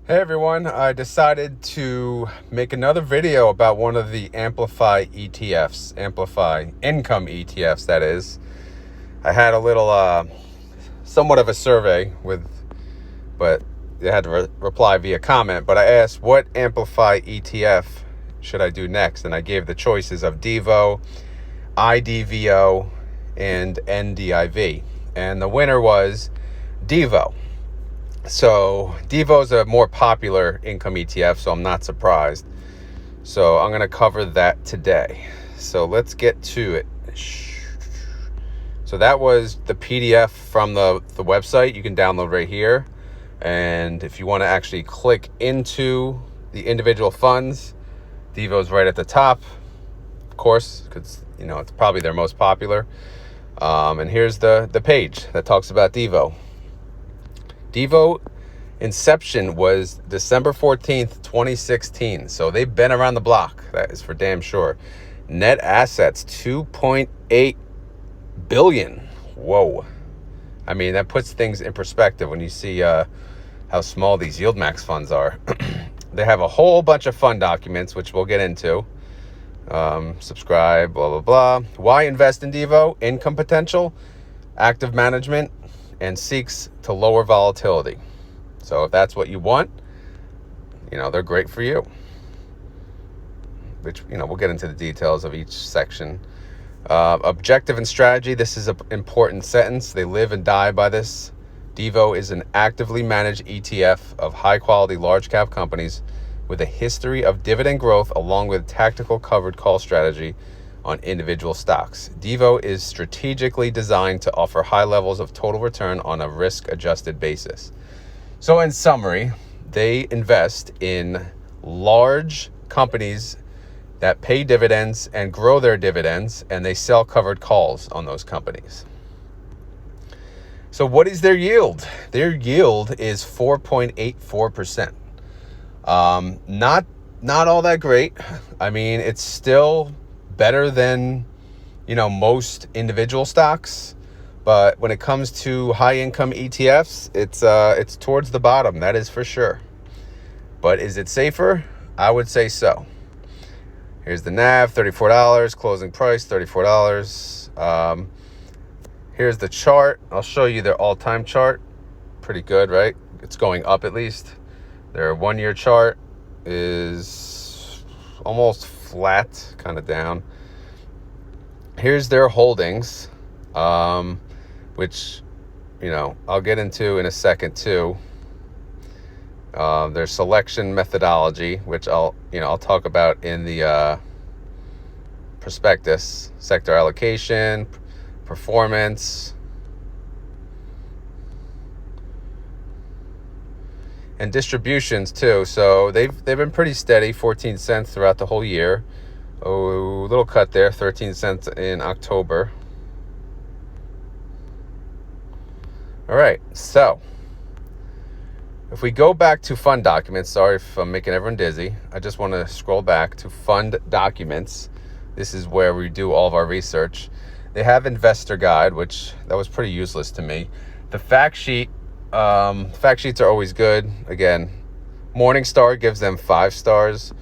Hey everyone, I decided to make another video about one of the Amplify ETFs, Amplify income ETFs that is. I had a little, somewhat of a survey but they had to reply via comment, but I asked what Amplify ETF should I do next, and I gave the choices of DIVO, IDVO, and NDIV, and the winner was DIVO. So DIVO is a more popular income ETF, so I'm not surprised. So I'm going to cover that today. So let's get to it. So that was the PDF from the website. You can download right here. And if you want to actually click into the individual funds, DIVO is right at the top, of course, because it's probably their most popular. And here's the page that talks about DIVO. DIVO inception was December 14th, 2016. So they've been around the block. That is for damn sure. Net assets, 2.8 billion. Whoa. I mean, that puts things in perspective when you see how small these yield max funds are. They have a whole bunch of fund documents, which we'll get into. Subscribe, blah, blah, blah. Why invest in DIVO? Income potential, active management, and seeks to lower volatility. So if that's what you want, they're great for you. Which, we'll get into the details of each section. Objective and strategy. This is an important sentence. They live and die by this. DIVO is an actively managed ETF of high quality large cap companies with a history of dividend growth along with tactical covered call strategy on individual stocks. DIVO is strategically designed to offer high levels of total return on a risk-adjusted basis. So in summary, they invest in large companies that pay dividends and grow their dividends, and they sell covered calls on those companies. So what is their yield? Their yield is 4.84%. Not all that great. I mean, it's still better than, most individual stocks. But when it comes to high income ETFs, it's towards the bottom. That is for sure. But is it safer? I would say so. Here's the NAV, $34. Closing price, $34. Here's the chart. I'll show you their all-time chart. Pretty good, right? It's going up at least. Their one-year chart is almost flat, kind of down. Here's their holdings, which, I'll get into in a second too. Their selection methodology, which I'll talk about in the Perspectus, sector allocation, performance, and distributions too. So they've been pretty steady, 14 cents throughout the whole year. Oh, little cut there, 13 cents in October. All right, so if we go back to fund documents, sorry if I'm making everyone dizzy. I just want to scroll back to fund documents. This is where we do all of our research. They have investor guide, which that was pretty useless to me. The fact sheet, fact sheets are always good. Again, Morningstar gives them 5 stars.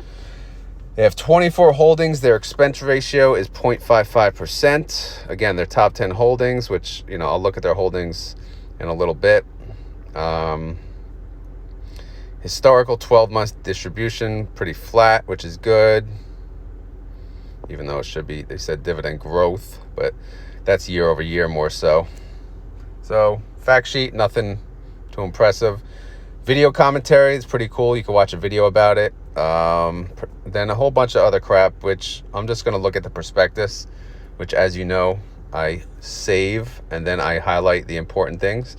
They have 24 holdings. Their expense ratio is 0.55%. Again, their top 10 holdings, which, I'll look at their holdings in a little bit. Historical 12-month distribution, pretty flat, which is good. Even though it should be, they said dividend growth, but that's year over year more so. So fact sheet, nothing too impressive. Video commentary is pretty cool. You can watch a video about it. Then a whole bunch of other crap, which I'm just going to look at the prospectus, which, as you know, I save and then I highlight the important things,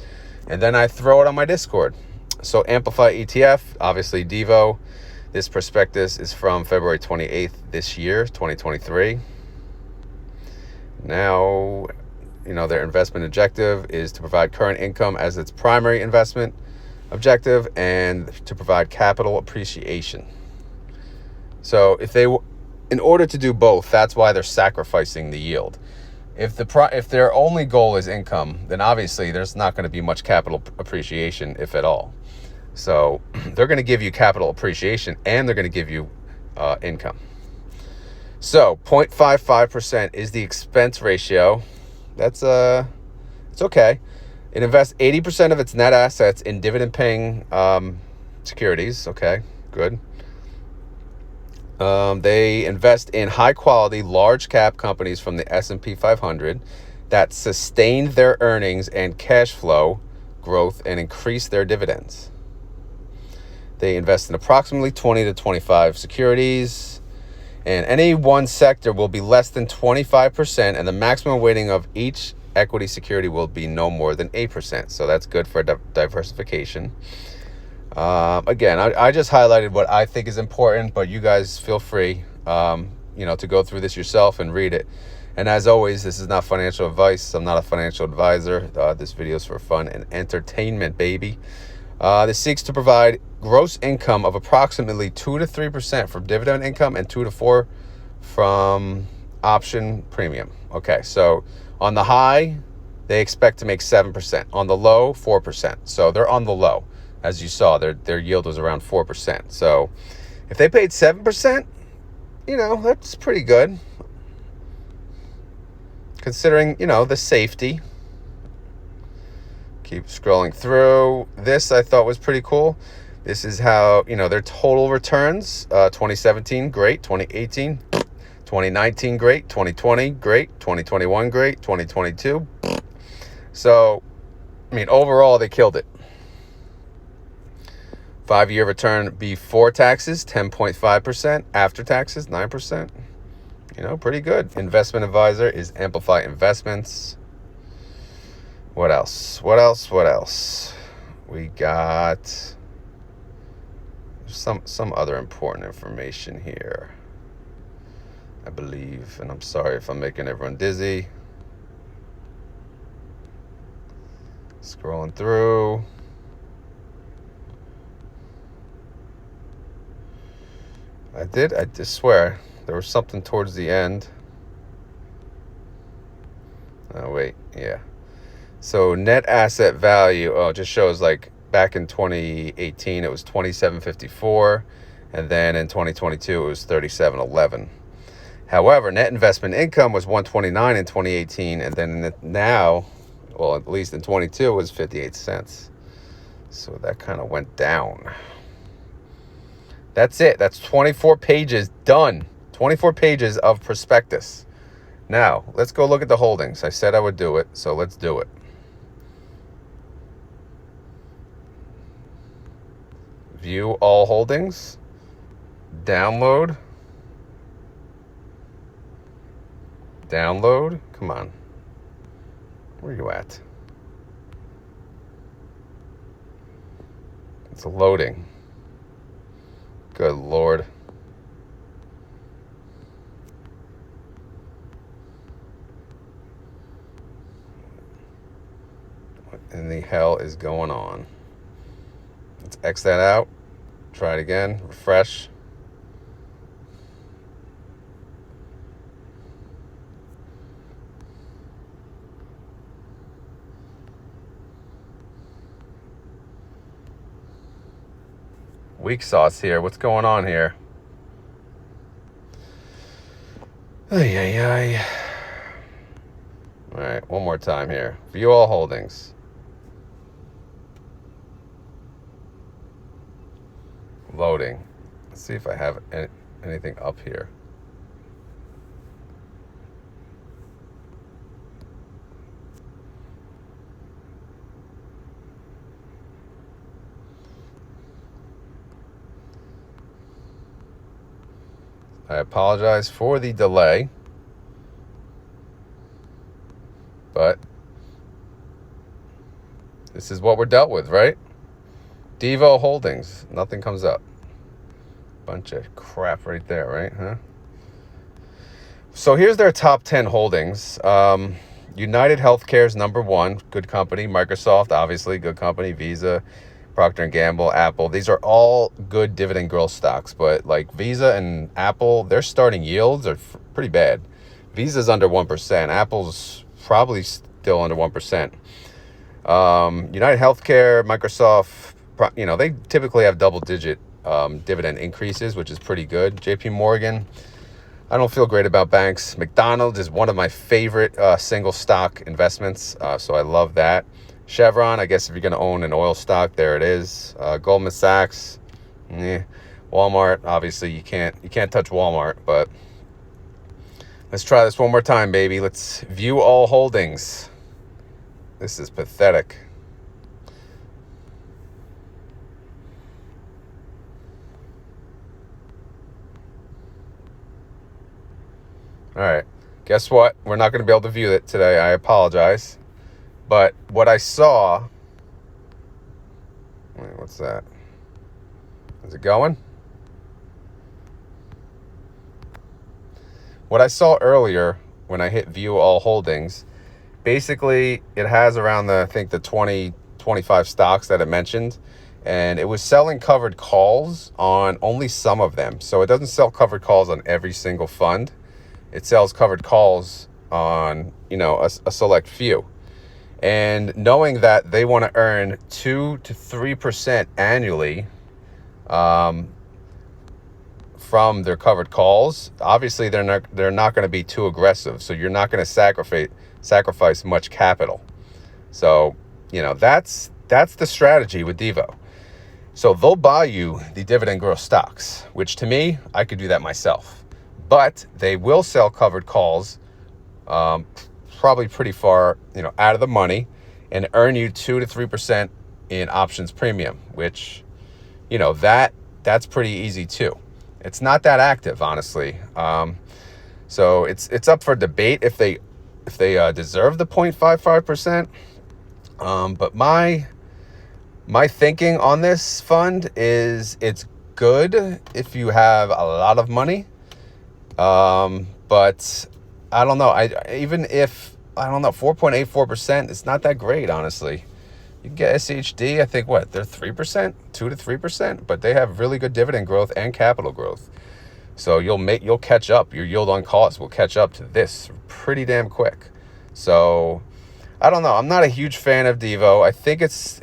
and then I throw it on my Discord. So Amplify ETF, obviously DIVO. This prospectus is from February 28th this year, 2023. Now, their investment objective is to provide current income as its primary investment objective and to provide capital appreciation. So in order to do both, that's why they're sacrificing the yield. If their only goal is income, then obviously there's not going to be much capital appreciation, if at all. So they're going to give you capital appreciation, and they're going to give you income. So 0.55% is the expense ratio. That's it's okay. It invests 80% of its net assets in dividend-paying securities. Okay, good. They invest in high-quality, large-cap companies from the S&P 500 that sustain their earnings and cash flow growth and increase their dividends. They invest in approximately 20 to 25 securities, and any one sector will be less than 25%, and the maximum weighting of each equity security will be no more than 8%. So that's good for diversification. Again, I just highlighted what I think is important, but you guys feel free, to go through this yourself and read it. And as always, this is not financial advice. I'm not a financial advisor. This video is for fun and entertainment, baby. This seeks to provide gross income of approximately 2 to 3% from dividend income and 2 to 4 from option premium. Okay, so on the high, they expect to make 7%. On the low, 4%. So they're on the low. As you saw, their yield was around 4%. So if they paid 7%, that's pretty good. Considering, the safety. Keep scrolling through. This I thought was pretty cool. This is how, their total returns. 2017, great. 2018, 2019, great. 2020, great. 2021, great. 2022. So, overall, they killed it. 5-year return before taxes, 10.5%. After taxes, 9%. Pretty good. Investment advisor is Amplify Investments. What else? We got some other important information here, I believe. And I'm sorry if I'm making everyone dizzy. Scrolling through. I just swear there was something towards the end. Oh, wait, yeah. So net asset value, it just shows like back in 2018, it was 27.54. And then in 2022, it was 37.11. However, net investment income was 129 in 2018. And then now, well, at least in 22, it was 58 cents. So that kind of went down. That's it. That's 24 pages done. 24 pages of prospectus. Now, let's go look at the holdings. I said I would do it, so let's do it. View all holdings. Download. Come on. Where are you at? It's loading. Good Lord. What in the hell is going on? Let's X that out. Try it again. Refresh. Weak sauce here. What's going on here? Ay. All right, one more time here. View all holdings. Loading. Let's see if I have anything up here. I apologize for the delay, but this is what we're dealt with, right? DIVO Holdings, nothing comes up. Bunch of crap right there, right? Huh? So here's their top 10 holdings. United Healthcare's number one, good company. Microsoft, obviously, good company. Visa, Procter & Gamble, Apple. These are all good dividend growth stocks, but like Visa and Apple, their starting yields are pretty bad. Visa's under 1%. Apple's probably still under 1%. United Healthcare, Microsoft, they typically have double-digit dividend increases, which is pretty good. JP Morgan, I don't feel great about banks. McDonald's is one of my favorite single stock investments, so I love that. Chevron, I guess if you're going to own an oil stock, there it is. Goldman Sachs, Walmart, obviously you can't touch Walmart, but let's try this one more time, baby. Let's view all holdings. This is pathetic. All right, guess what? We're not going to be able to view it today. I apologize. But what I saw... Wait, what's that? Is it going? What I saw earlier when I hit view all holdings, basically it has around I think the 20, 25 stocks that it mentioned. And it was selling covered calls on only some of them. So it doesn't sell covered calls on every single fund. It sells covered calls on, a select few. And knowing that they want to earn 2 to 3% annually from their covered calls, obviously they're not going to be too aggressive. So you're not going to sacrifice much capital. So, that's the strategy with DIVO. So they'll buy you the dividend growth stocks, which to me, I could do that myself. But they will sell covered calls probably pretty far, out of the money, and earn you 2 to 3% in options premium, which, that's pretty easy too. It's not that active, honestly. So it's up for debate if they deserve the 0.55%. But my thinking on this fund is it's good if you have a lot of money. But I don't know. Even if 4.84%, it's not that great, honestly. You can get SHD, I think they're 3%, 2 to 3%, but they have really good dividend growth and capital growth. So you'll catch up. Your yield on cost will catch up to this pretty damn quick. So I don't know. I'm not a huge fan of DIVO. I think it's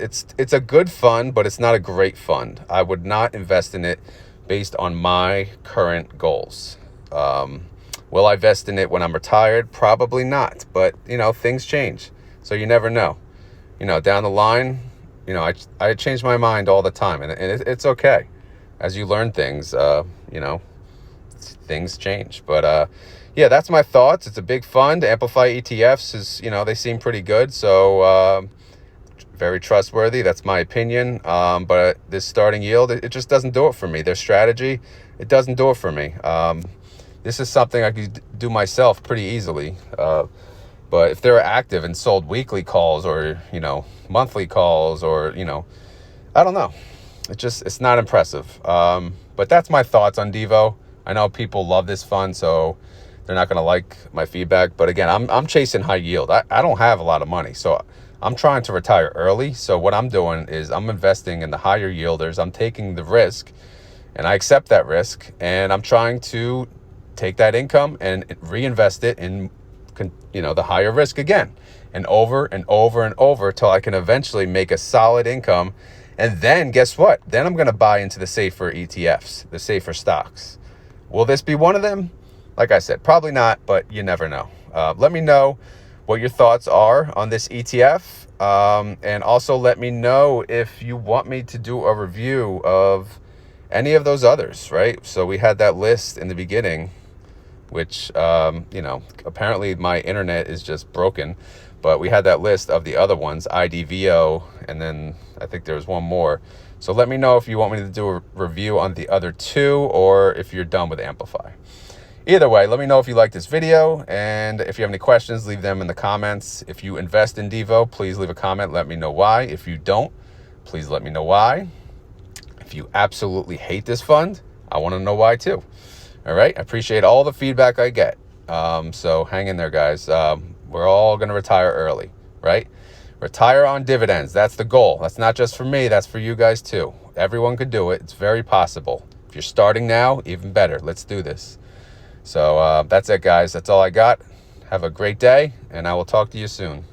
a good fund, but it's not a great fund. I would not invest in it based on my current goals. Will I invest in it when I'm retired? Probably not. But, things change. So you never know. Down the line, I change my mind all the time. And it's okay. As you learn things, things change. But, yeah, that's my thoughts. It's a big fund. Amplify ETFs is, they seem pretty good. So, very trustworthy. That's my opinion. But this starting yield, it just doesn't do it for me. Their strategy, it doesn't do it for me. This is something I could do myself pretty easily. But if they're active and sold weekly calls or, monthly calls or, I don't know. It's not impressive. But that's my thoughts on DIVO. I know people love this fund, so they're not going to like my feedback. But again, I'm chasing high yield. I don't have a lot of money, so I'm trying to retire early. So what I'm doing is I'm investing in the higher yielders. I'm taking the risk, and I accept that risk. And I'm trying to take that income and reinvest it in, the higher risk again, and over and over and over till I can eventually make a solid income. And then guess what? Then I'm going to buy into the safer ETFs, the safer stocks. Will this be one of them? Like I said, probably not, but you never know. Let me know what your thoughts are on this ETF. And also let me know if you want me to do a review of any of those others, right? So we had that list in the beginning, which, apparently my internet is just broken. But we had that list of the other ones, IDVO, and then I think there was one more. So let me know if you want me to do a review on the other two or if you're done with Amplify. Either way, let me know if you like this video, and if you have any questions, leave them in the comments. If you invest in DIVO, please leave a comment. Let me know why. If you don't, please let me know why. If you absolutely hate this fund, I want to know why too. All right. I appreciate all the feedback I get. So hang in there, guys. We're all going to retire early, right? Retire on dividends. That's the goal. That's not just for me. That's for you guys too. Everyone could do it. It's very possible. If you're starting now, even better. Let's do this. So that's it, guys. That's all I got. Have a great day, and I will talk to you soon.